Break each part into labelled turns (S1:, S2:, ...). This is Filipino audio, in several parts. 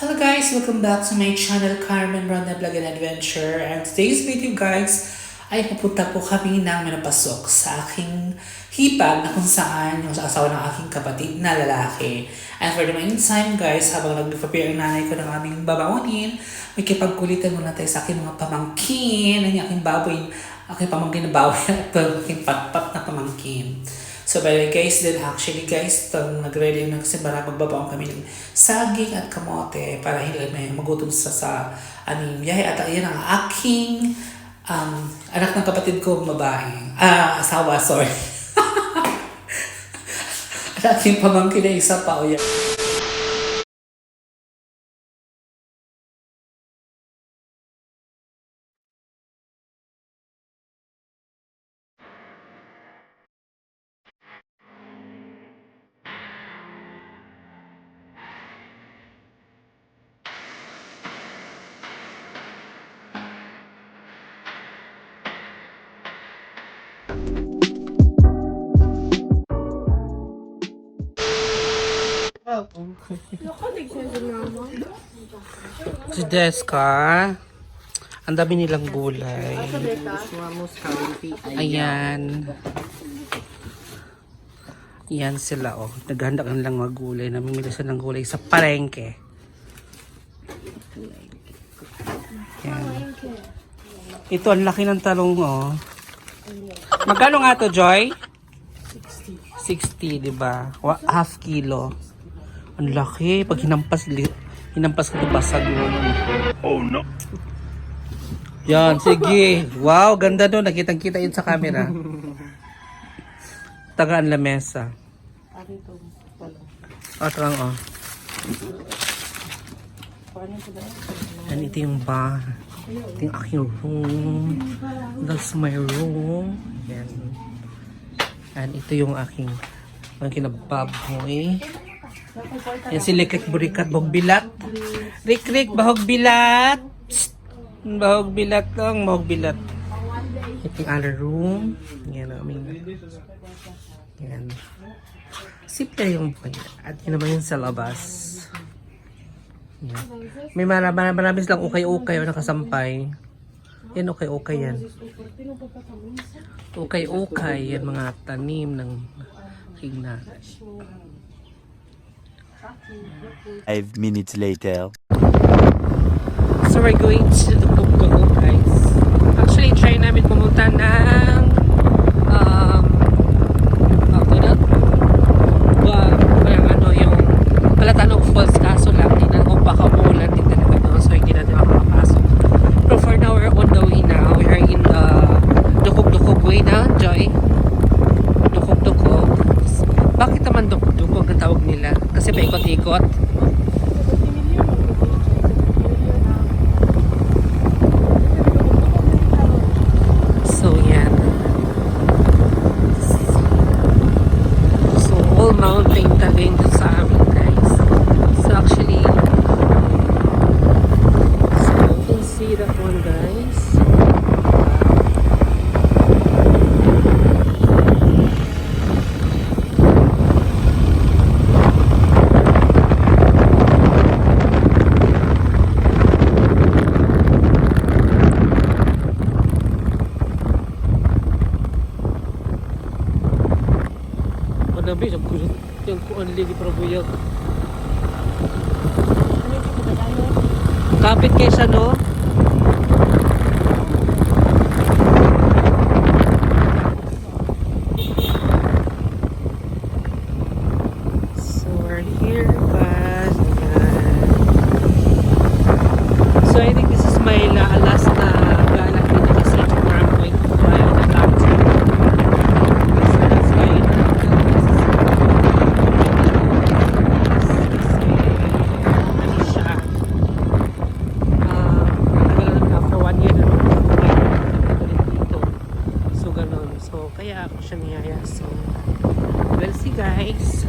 S1: Hello guys! Welcome back to my channel, Carmen Ronda Vlog and Adventure. And today's video guys, ay pupunta po kami ng manapasok sa aking hipag na kung saan yung asawa ng aking kapatid na lalaki. And for the meantime guys, habang nag-prepare ang nanay ko ng aming babawanin, may kipagkulitan muna tayo sa aking mga pamangkin, ang aking baboy, aking pamangkin na baboy at aking patpat na pamangkin. So by the way guys, then actually guys, nag-ready na kasi para magbabaon kami ng saging at kamote para hindi may magutom sa aming biyahe. At ayan ang aking anak ng kapatid ko, babae. Asawa, sorry. At aking pamangkin na isa pa, o yan. Si Deska, ang dami nilang gulay. Ayan. Yan sila, oh. Naghanda ka lang mga gulay. Namimili sila ng gulay sa palengke. Yan. Ito, ang laki ng talong, oh. Magkano nga to, Joy? 60, di ba? Half kilo. Ang laki. Pag hinampas ko basag yun. Oh no! Yan, sige. Wow, ganda doon. Nakitang-kita yun sa camera. Tagaan lamesa. Atrang, oh. Yan, ito yung bar. Ito yung aking room. That's my room. Yan. And ito yung aking kinababoy. Yan si Likrik Burikat Bahog Bilat. Rik, Bahog Bilat. Psst. Bahog Bilat lang, Bahog Bilat. Ito yung other room. Yan namin. Yan. Simple yung pwede. At yun naman yung sa labas. Yan. May marami silang ukay-ukay o nakasampay. Yan ukay-ukay yan. Ukay-ukay yan mga tanim ng higna.
S2: 5 minutes later.
S1: So we're going to the Bugao guys. Actually try namin pumunta ng yung Palatanong Falls, kaso lang din na baka umulan din talaga doon, so hindi natin makapasok. But for now we're on the way now. We are in the Dukog way na, Joy. Dukog. Bakit naman Dukog ang tawag nila? Kasi paikot-ikot. So yan. So all mountain talaga yung sa amin guys. So actually, so you can see that one guys. Nabi, yung kuan ligi probuyag. Kapit kaysa no? So we're here guys. So I think this is my last na gala dito kasi where I'm going to fly on the taxi. Kaya ako siya niyaya. So, we'll see guys.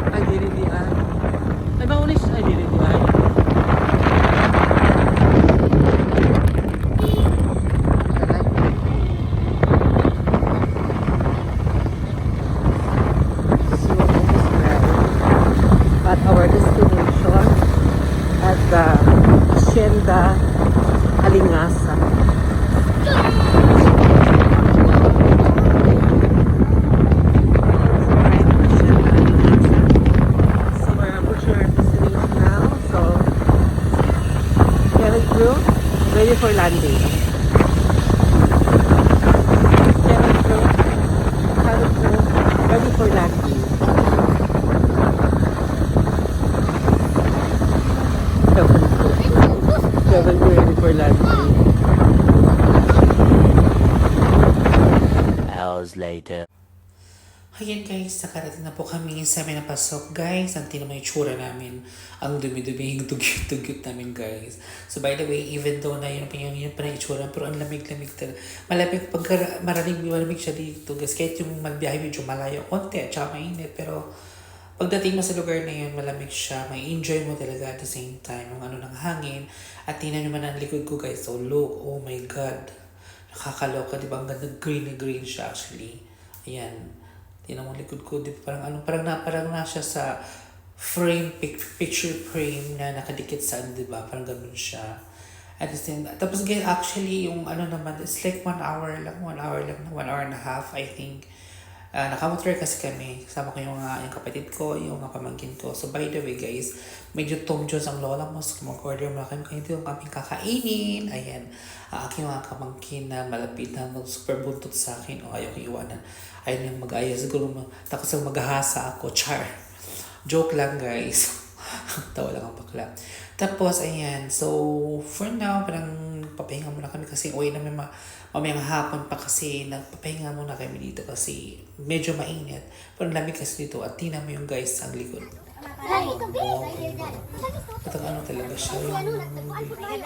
S1: Ay, diridian. Ay, maulis. Ay, diridian.
S3: Alingasa. So we're approaching our destination now. So cabin crew ready for landing. Cabin crew ready for landing. Cabin crew ready for landing.
S2: Hours later.
S1: Ayan guys, nakarating na po kami sa amin na pasok guys. Ang tinan mo yung tsura namin. Ang dumi-dumi, yung dugyot-dugyot namin guys. So by the way, even though na yun pa na itsura, pero ang lamig-lamig talaga. Malamig, pagka malamig siya dito guys. Kahit yung magbiyahe medyo malayo, konti at saka mainit. Pero pagdating mo sa lugar na yun, malamig siya. May enjoy mo talaga at the same time. Ang ano ng hangin. At tingnan nyo man ang likod ko guys. So look, oh my God. Nakakaloka, di ba? Ang ganda green na green siya actually. Ayan. Tingnan mo ang likod ko. Di ba? Parang na siya sa frame, picture frame na nakadikit sa ano, di ba? Parang ganun siya. At the same, tapos guys, actually, yung ano naman, it's like 1 hour lang, 1 hour and a half, I think. Nakamotor kasi kami. Kasama ko yung kapatid ko, yung pamangkin ko. So by the way guys, medyo Tom Jones ang lola mo. So mag-order mo na kami. Kaya ito yung aming kakainin. Ayan. Aking mga kamangkin na malapit na super buntot sa akin. O ayaw ko iwanan. Ayun yung mag-ayos. Siguro takot sa maghahasa ako. Char. Joke lang guys. Tawa lang ang bakla. Tapos ayan. So for now, parang papahinga muna kami kasi uwi namin mamayang hapon pa kasi nagpapahinga muna kami dito kasi medyo mainit. Pero lamig kasi dito at tingnan mo yung guys ang likod. At ang ano talaga siya, yung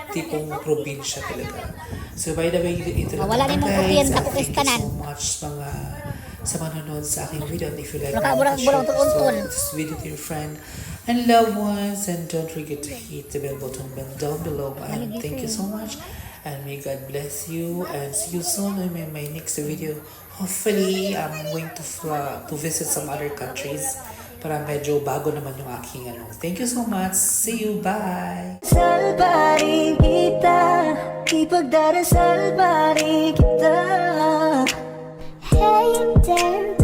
S1: tipong probinsya talaga. So by the way, ito na
S4: Wala din mong
S1: guys.
S4: kupiyan sa
S1: Thank you
S4: kukistanan.
S1: so much sa manonood sa aking video. And if you like
S4: Burang- burang tuntun.
S1: this video to your friend and loved ones, and don't forget to hit the bell button down below. And thank you so much. And may God bless you and see you soon in my next video. Hopefully, I'm going to visit some other countries. Para medyo bago naman yung aking ano. Thank you so much. See you. Bye!
S5: Salbarin kita, ipagdarasal pa rin kita. Hey,